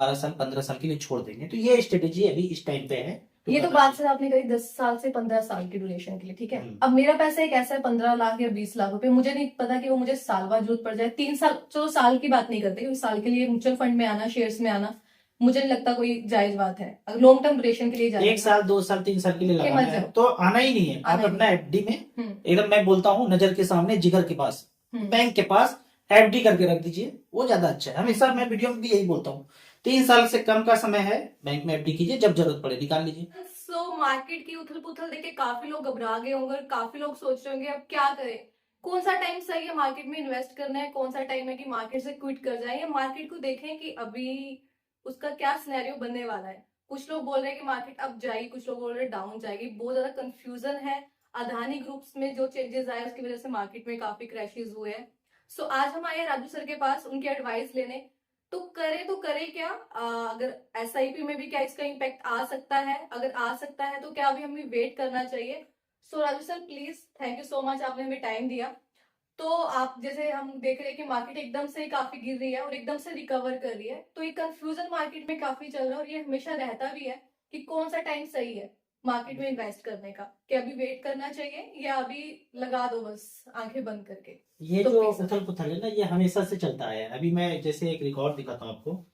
12 साल 15 साल के लिए छोड़ देंगे। तो ये स्ट्रेटेजी अभी इस टाइम पे है। ये तो बात सर आपने कही 10 साल से 15 साल की ड्यूरेशन के लिए, ठीक है। अब मेरा पैसा एक ऐसा है 15 लाख या 20 लाख रुपए, मुझे नहीं पता कि वो मुझे साल बाद जरूरत पड़ जाए। 3 साल, चलो साल की बात नहीं करते, क्योंकि साल के लिए म्यूचुअल फंड में आना, शेयर्स में आना मुझे नहीं लगता कोई जायज बात है। अगर लॉन्ग टर्म ड्यूरेशन के लिए जाना 1 साल 2 साल 3 साल के लिए कि लगाना मत है जाओ। तो आना ही नहीं है। आप आना ही अपना नहीं। एफडी में एकदम, मैं बोलता हूँ नजर के सामने जिगर के पास, हम्म। बैंक के पास एफडी करके रख दीजिए, वो ज्यादा अच्छा है। हमेशा मैं वीडियो में भी यही बोलता हूँ, 3 साल से कम का समय है, बैंक में एफडी कीजिए, जब जरूरत पड़े निकाल लीजिए। सो मार्केट की उथल पुथल देख के काफी लोग घबरा गए होंगे और काफी लोग सोच रहे होंगे अब क्या करें, कौन सा टाइम सही है मार्केट में इन्वेस्ट करना है, कौन सा टाइम है कि मार्केट से क्विट कर जाए, या मार्केट को देखें कि अभी उसका क्या सिनेरियो बनने वाला है। कुछ लोग बोल रहे हैं कि मार्केट अप जाएगी, कुछ लोग बोल रहे हैं डाउन जाएगी, बहुत ज्यादा कंफ्यूजन है। अदानी ग्रुप्स में जो चेंजेस आए उसकी वजह से मार्केट में काफी क्रैशेस हुए हैं। सो आज हम आए हैं राजू सर के पास उनकी एडवाइस लेने। तो करे क्या, अगर एसआईपी में भी क्या इसका इम्पैक्ट आ सकता है, अगर आ सकता है तो क्या अभी हमें वेट करना चाहिए। So Raju sir please, thank you so much, आपने हमें टाइम दिया। तो आप जैसे हम देख रहे हैं कि मार्केट एकदम से काफी गिर रही है और एकदम से रिकवर कर रही है, तो ये कंफ्यूजन मार्केट में काफी चल रहा है और ये हमेशा रहता भी है कि कौन सा टाइम सही है मार्केट में इन्वेस्ट करने का, कि अभी वेट करना चाहिए या अभी लगा दो बस आंखें बंद करके। ये तो जो please, उथल पुथल है ना, ये हमेशा से चलता आया है। अभी मैं जैसे एक रिकॉर्ड दिखाता हूँ आपको,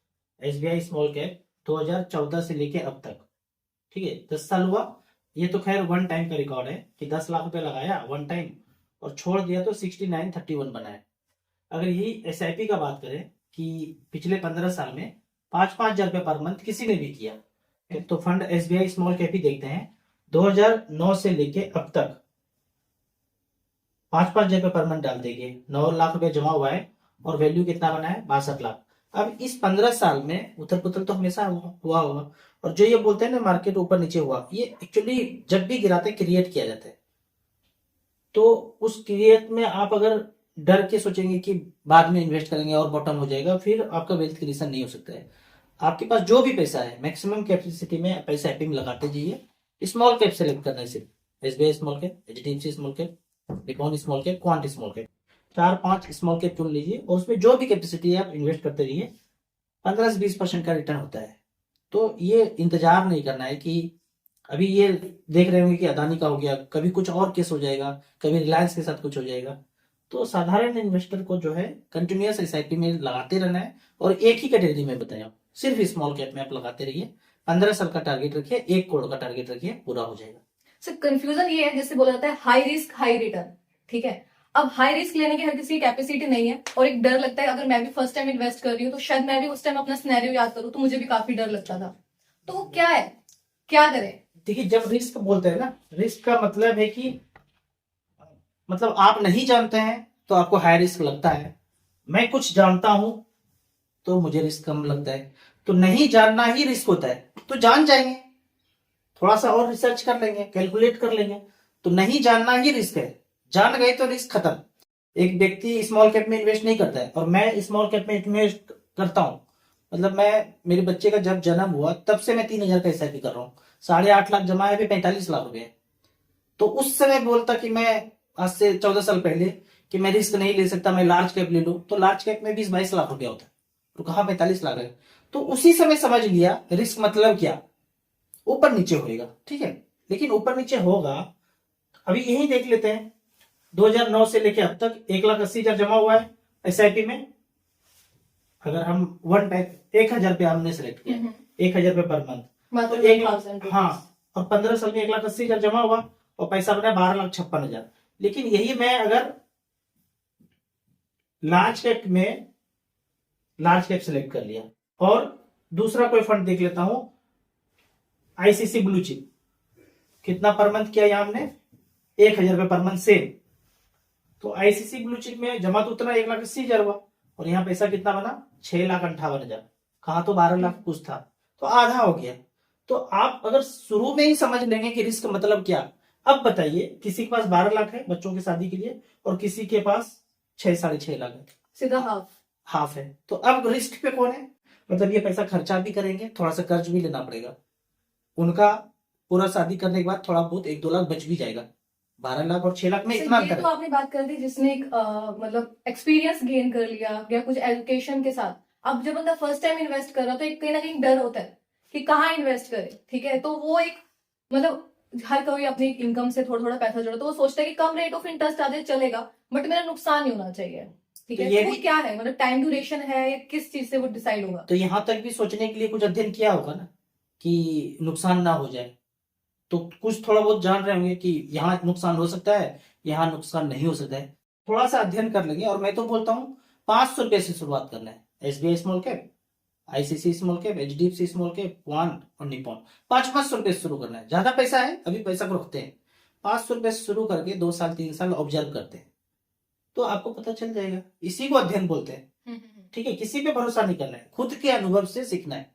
एसबीआई स्मॉल कैप 2014 से लेके अब तक, ठीक है, 10 साल हुआ। ये तो खैर वन टाइम का रिकॉर्ड है कि 10 लाख रुपए लगाया वन टाइम और छोड़ दिया तो 6931 बना है। अगर यही एसआईपी का बात करें कि पिछले 15 साल में 5-5 हजार रुपये पर मंथ किसी ने भी किया, तो फंड एसबीआई स्मॉल कैप ही देखते हैं, 2009 से लेके अब तक 5-5 हजार रुपये पर मंथ डाल देंगे, 9 लाख रुपए जमा हुआ है और वैल्यू कितना बना है 62 लाख। अब इस 15 साल में उथल पुथल तो हमेशा हुआ होगा। और जो ये बोलते हैं ना मार्केट ऊपर नीचे हुआ, ये एक्चुअली जब भी गिराते क्रिएट किया जाता है। तो उस क्रिएट में आप अगर डर के सोचेंगे कि बाद में इन्वेस्ट करेंगे और बॉटम हो जाएगा, फिर आपका वेल्थ क्रिएशन नहीं हो सकता है। आपके पास जो भी पैसा है मैक्सिमम कैपेसिटी में पैसा एपी में लगाते जाइए। स्मॉल कैप सेलेक्ट करना है, सिर्फ SBI small cap, HDFC small cap, Nikon small cap, quant small cap, 4-5 small cap चुन लीजिए और उसमें जो भी कैपेसिटी है आप इन्वेस्ट करते रहिए। 15 से 20% का रिटर्न होता है। तो ये इंतजार नहीं करना है कि अभी ये देख रहे होंगे कि अदानी का हो गया, कभी कुछ और केस हो जाएगा, कभी रिलायंस के साथ कुछ हो जाएगा। तो साधारण इन्वेस्टर को जो है कंटिन्यूअस एसआईपी में लगाते रहना है और एक ही कैटेगरी में बताया, सिर्फ स्मॉल कैप में आप लगाते रहिए। 15 साल का टारगेट रखिए, 1 करोड़ का टारगेट रखिए, पूरा हो जाएगा। सर कंफ्यूजन ये है, जैसे बोला जाता है हाई रिस्क हाई रिटर्न, ठीक है। अब हाई रिस्क लेने की हर किसी की कैपेसिटी नहीं है और एक डर लगता है, अगर मैं भी फर्स्ट टाइम इन्वेस्ट कर रही हूँ तो शायद मैं भी उस टाइम अपना सिनेरियो याद करूँ तो मुझे भी काफी डर लगता था। तो क्या है, क्या करें। देखिए, जब रिस्क बोलते हैं ना, रिस्क का मतलब है कि मतलब आप नहीं जानते हैं तो आपको हाई रिस्क लगता है। मैं कुछ जानता हूं तो मुझे रिस्क कम लगता है। तो नहीं जानना ही रिस्क होता है, तो जान जाएंगे, थोड़ा सा और रिसर्च कर लेंगे, कैलकुलेट कर लेंगे। तो नहीं जानना ही रिस्क है, जान गए तो रिस्क खत्म। एक व्यक्ति स्मॉल कैप में इन्वेस्ट नहीं करता है और मैं स्मॉल कैप में इन्वेस्ट करता हूं, मतलब मैं, मेरे बच्चे का जब जन्म हुआ तब से मैं 3 हजार का एसआईपी कर रहा हूँ, 8.5 लाख जमा है, अभी 45 लाख रुपए। तो उस समय बोलता कि मैं आज से 14 साल पहले कि मैं रिस्क नहीं ले सकता, मैं लार्ज कैप ले लूं, तो लार्ज कैप में 20-22 लाख रुपया होता है, तो कहा 45 लाख है। तो उसी समय समझ लिया रिस्क मतलब क्या, ऊपर नीचे होएगा, ठीक है। लेकिन ऊपर नीचे होगा, अभी यही देख लेते हैं, 2009 से लेके अब तक 1,80,000 जमा हुआ है एसआईपी में। अगर हम वन टाइम 1,000 रुपया हमने सेलेक्ट किया, 1,000 रुपये पर मंथ, तो 1,00,000, हाँ, और 15 साल में 1,80,000 जमा हुआ और पैसा बना 12,56,000। लेकिन यही मैं अगर लार्ज कैप सेलेक्ट कर लिया और दूसरा कोई फंड देख लेता हूं, आईसीसी ब्लू चिप, कितना पर मंथ किया यहां हमने, 1,000 रुपये पर मंथ सेम। तो आईसीसी ब्लू चिप में जमा तो उतना 1,80,000 हुआ और यहाँ पैसा कितना बना 6,58,000, कहा तो 12 लाख कुछ था, तो आधा हो गया। तो आप अगर शुरू में ही समझ लेंगे कि रिस्क मतलब क्या। अब बताइए, किसी के पास 12 लाख है बच्चों की शादी के लिए और किसी के पास 6-6.5 लाख है, सीधा हाफ है। तो अब रिस्क पे कौन है, मतलब ये पैसा खर्चा भी करेंगे, थोड़ा सा कर्ज भी लेना पड़ेगा, उनका पूरा शादी करने के बाद थोड़ा बहुत 1-2 लाख बच भी जाएगा। 12 लाख और 6 लाख में इतना अंतर है। तो आपने बात कर दी जिसने एक मतलब एक्सपीरियंस गेन कर लिया या कुछ एजुकेशन के साथ। अब जब बंदा फर्स्ट टाइम इन्वेस्ट कर रहा है तो एक कहीं ना कहीं डर होता है कि कहाँ इन्वेस्ट करे, ठीक है। तो वो एक मतलब हर कोई अपनी इनकम से थोड़ा थोड़ा पैसा जोड़े, तो वो सोचता है कि कम रेट ऑफ इंटरेस्ट आ जाए चलेगा, बट मेरा नुकसान नहीं होना चाहिए, ठीक तो है। ये तो वो भी क्या है, मतलब टाइम ड्यूरेशन है या किस चीज से वो डिसाइड होगा? तो यहाँ तक भी सोचने के लिए कुछ अध्ययन किया होगा ना कि नुकसान ना हो जाए, तो कुछ थोड़ा बहुत जान रहे होंगे कि यहाँ नुकसान हो सकता है, यहाँ नुकसान नहीं हो सकता है। थोड़ा सा अध्ययन कर लेंगे। और मैं तो बोलता हूँ 500 रुपये से शुरुआत करना है। SBI small cap, ICICI small cap, HDFC small cap, quant और निपॉन, 500 रुपये से शुरू करना है। ज्यादा पैसा है, अभी पैसा को रखते हैं, 500 रुपये से शुरू करके 2 साल 3 साल ऑब्जर्व करते हैं, तो आपको पता चल जाएगा। इसी को अध्ययन बोलते हैं, ठीक है। किसी पे भरोसा नहीं करना है, खुद के अनुभव से सीखना है।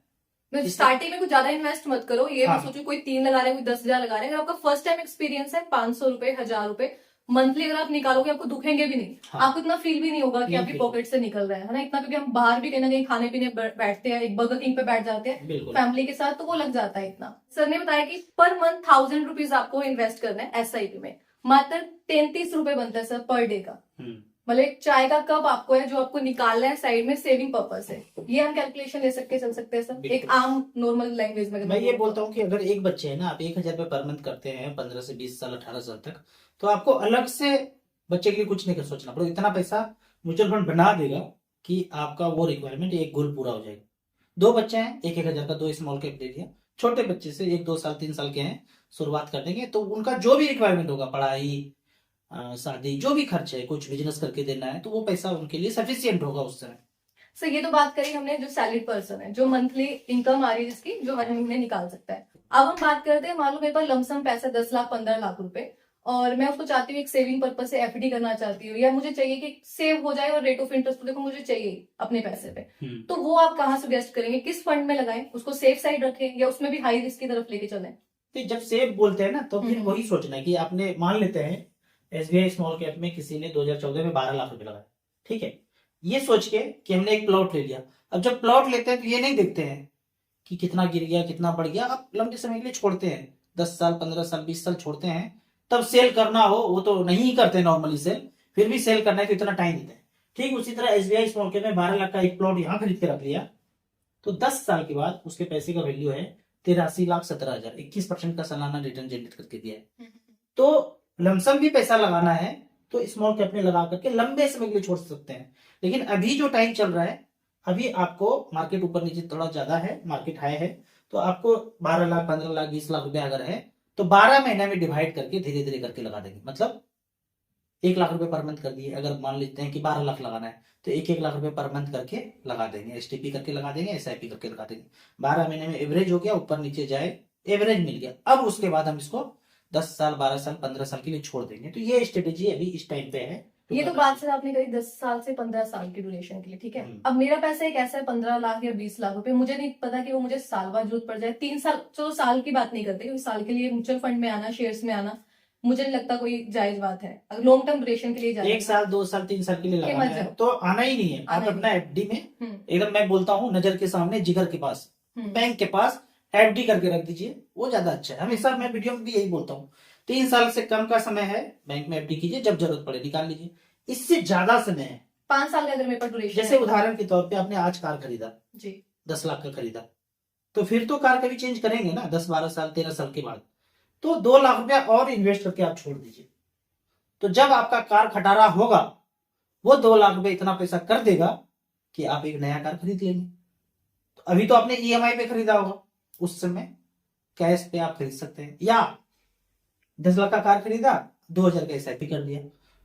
स्टार्टिंग में कुछ ज्यादा इन्वेस्ट मत करो, ये हाँ। मत सोचो कोई 3 लगा रहे हैं, कोई 10,000 लगा रहे हैं। अगर आपका फर्स्ट टाइम एक्सपीरियंस है, 500 रुपए, 1,000 रुपए मंथली अगर आप निकालोगे, आपको दुखेंगे भी नहीं। हाँ। आपको इतना फील भी नहीं होगा कि नहीं आपकी feel पॉकेट से निकल रहा है ना इतना, क्योंकि हम बाहर भी कहीं ना कहीं खाने पीने बैठते हैं, एक बर्गर किंग पे बैठ जाते हैं बिल्कुल। फैमिली के साथ, तो वो लग जाता है इतना। सर ने बताया कि पर मंथ 1,000 रुपीज आपको इन्वेस्ट करना है SIP में, मात्र 33 रुपए बनता है सर पर डे का। मतलब एक चाय का कप आपको है जो आपको निकालना है साइड में सेविंग पर्पस है। ये हम कैलकुलेशन ले सकते चल सकते हैं सर, बिल्कुल। एक आम नॉर्मल लैंग्वेज में। मैं ये बोलता हूँ कि अगर एक बच्चे है ना, आप 1,000 रुपये पर मंथ करते हैं 15 से 20 साल 18 साल तक, तो आपको अलग से बच्चे के लिए कुछ नहीं कर सोचना पड़ेगा। इतना पैसा म्यूचुअल फंड बना देगा कि आपका वो रिक्वायरमेंट, एक गोल पूरा हो जाएगा। 2 बच्चे हैं, 1,000 का 2 स्मॉल कैप दे दिया। छोटे बच्चे से 1 2 साल 3 साल के हैं, शुरुआत कर देंगे, तो उनका जो भी रिक्वायरमेंट होगा, पढ़ाई, शादी, जो भी खर्च है, कुछ बिजनेस करके देना है, तो वो पैसा उनके लिए सफिशियंट होगा उस समय। सर ये तो बात करी हमने जो सैलरीड पर्सन है, जो मंथली इनकम आ रही है जिसकी, जो हर महीने निकाल सकता है। अब हम बात करते हैं, मान लो मेरे पास लमसम पैसा 10 लाख 15 लाख रुपए, और मैं उसको चाहती हूँ एक सेविंग पर्पज से FD करना चाहती हूँ, या मुझे चाहिए कि सेव हो जाए और रेट ऑफ इंटरेस्ट तो देखो मुझे चाहिए अपने पैसे पे, तो वो आप कहाँ सजेस्ट करेंगे, किस फंड में लगाएं, उसको सेफ साइड रखें या उसमें भी हाई रिस्क की तरफ लेके चलें? तो जब सेव बोलते हैं ना, तो फिर वही सोचना है कि आपने, मान लेते हैं SBI स्मॉल कैप में किसी ने 2014 में 12 लाख रुपए लगाए, ठीक है। ये सोच के कि हमने एक प्लॉट ले लिया। अब जब प्लॉट लेते हैं तो ये नहीं देखते हैं कि कितना गिर गया, कितना बढ़ गया। आप लंबे समय के लिए छोड़ते हैं, 10 साल 15 साल 20 साल छोड़ते हैं, तब सेल करना हो, वो तो नहीं करते नॉर्मली सेल, फिर भी सेल करना है तो इतना टाइम देते हैं। ठीक उसी तरह SBI स्मॉल कैप में 12 लाख का एक प्लॉट यहाँ खरीद के रख लिया, तो 10 साल के बाद उसके पैसे का वैल्यू है 83,17,000, 21% का सालाना रिटर्न जनरेट करके दिया है। तो लमसम भी पैसा लगाना है तो स्मॉल कैप में लगा करके लंबे समय के लिए छोड़ सकते हैं। लेकिन अभी जो टाइम चल रहा है, अभी आपको मार्केट ऊपर नीचे थोड़ा ज्यादा है, मार्केट हाई है, तो आपको 12 लाख 15 लाख 20 लाख रुपए अगर है, तो 12 महीने में डिवाइड करके धीरे धीरे करके लगा देंगे। मतलब 1 लाख रुपए पर मंथ कर दिए, अगर मान लेते हैं कि 12 लाख लगाना है, तो 1 लाख रुपए पर मंथ करके लगा देंगे, STP करके लगा देंगे, SIP करके लगा देंगे। 12 महीने में एवरेज हो गया, ऊपर नीचे जाए, एवरेज मिल गया। अब उसके बाद हम इसको 10 साल 12 साल 15 साल के लिए छोड़ देंगे। तो ये स्ट्रेटेजी अभी इस टाइम पे है। ये तो बात सर आपने कही 10 साल से 15 साल की ड्यूरेशन के लिए, ठीक है। अब मेरा पैसा एक ऐसा है 15 लाख या 20 लाख रुपए, मुझे नहीं पता कि वो मुझे साल बाद जरूरत पड़ जाए, 3 साल, चलो साल की बात नहीं करते, क्योंकि साल के लिए म्यूचुअल फंड में आना, शेयर्स में आना, मुझे नहीं लगता कोई जायज बात है। अगर लॉन्ग टर्म ड्यूरेशन के लिए जाना 1 साल 2 साल 3 साल के लिए कि लगाना मत है जाओ। तो आना ही नहीं है। आप आना ही अपना FD में हम्म, एकदम, मैं बोलता हूँ नजर के सामने, जिगर के पास, बैंक के पास FD करके रख दीजिए, वो ज्यादा अच्छा है। हमेशा मैं वीडियो में भी यही बोलता हूँ, 3 साल से कम का समय है, बैंक में FD कीजिए, जब जरूरत पड़े निकाल लीजिए। इससे ज्यादा समय है, 5 साल का अगर मेरे पास ड्यूरेशन जैसे उदाहरण के तौर पे आपने आज कार खरीदा, जी, 10 लाख का खरीदा, तो फिर तो कार कभी चेंज करेंगे ना 10 12 साल 13 साल के बाद, तो 2 लाख रुपया और इन्वेस्ट करके आप छोड़ दीजिए। तो जब आपका कार खटारा होगा, वो 2 लाख रुपए इतना पैसा कर देगा कि आप एक नया कार खरीद लेंगे। तो अभी तो आपने EMI पे खरीदा होगा, उस समय कैश पे आप खरीद सकते हैं, या 10 लाख का कार खरीदा, 2,000 का SIP कर दिया।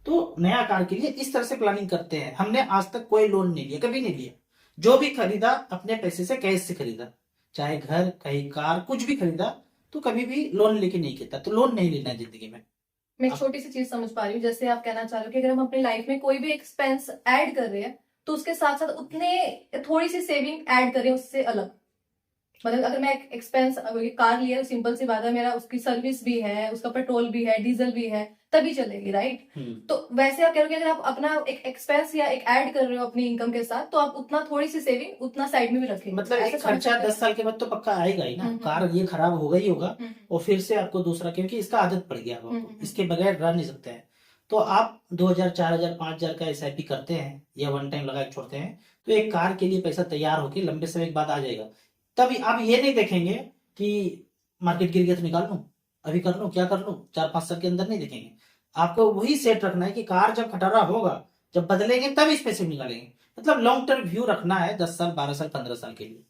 तो नया कार के लिए इस तरह से प्लानिंग करते हैं। हमने आज तक कोई लोन नहीं लिया, कभी नहीं लिया। जो भी खरीदा अपने पैसे से, कैश से खरीदा, चाहे घर, कहीं कार, कुछ भी खरीदा, तो कभी भी लोन लेके नहीं किया। तो लोन नहीं लेना है जिंदगी में। मैं एक छोटी सी चीज समझ पा रही हूँ, जैसे आप कहना चाह रहे हो कि अगर हम अपनी लाइफ में कोई भी एक्सपेंस ऐड कर रहे हैं, तो उसके साथ साथ उतने थोड़ी सी सेविंग ऐड करें उससे अलग। मतलब अगर मैं एक्सपेंस, कार लिया, सिंपल सी बात है, मेरा उसकी सर्विस भी है, उसका पेट्रोल भी है, डीजल भी है, तभी चलेगी, राइट। तो वैसे आप कह रहे हो कि अगर आप अपना एक एक्सपेंस या एक ऐड कर रहे हो अपनी इनकम के साथ, तो आप उतना थोड़ी सी सेविंग उतना साइड में भी रखें। मतलब एक खर्चा 10 साल के बाद तो पक्का आएगा ही ना। कार ये खराब होगा ही होगा, और फिर से आपको दूसरा, क्योंकि इसका आदत पड़ गया आपको, इसके बगैर रह नहीं सकते हैं। तो आप 2000 4000 5000 का एसआईपी करते हैं या वन टाइम लगा के छोड़ते हैं, तो एक कार के लिए पैसा तैयार होके लंबे समय के बाद आ जाएगा। तभी आप ये नहीं देखेंगे कि मार्केट गिर गया तो निकाल लूं, अभी कर लूं, क्या कर लूं, 4-5 साल के अंदर नहीं देखेंगे। आपको वही सेट रखना है कि कार जब खटारा होगा, जब बदलेंगे तब इस पैसे निकालेंगे। मतलब लॉन्ग टर्म व्यू रखना है 10 साल 12 साल 15 साल के लिए।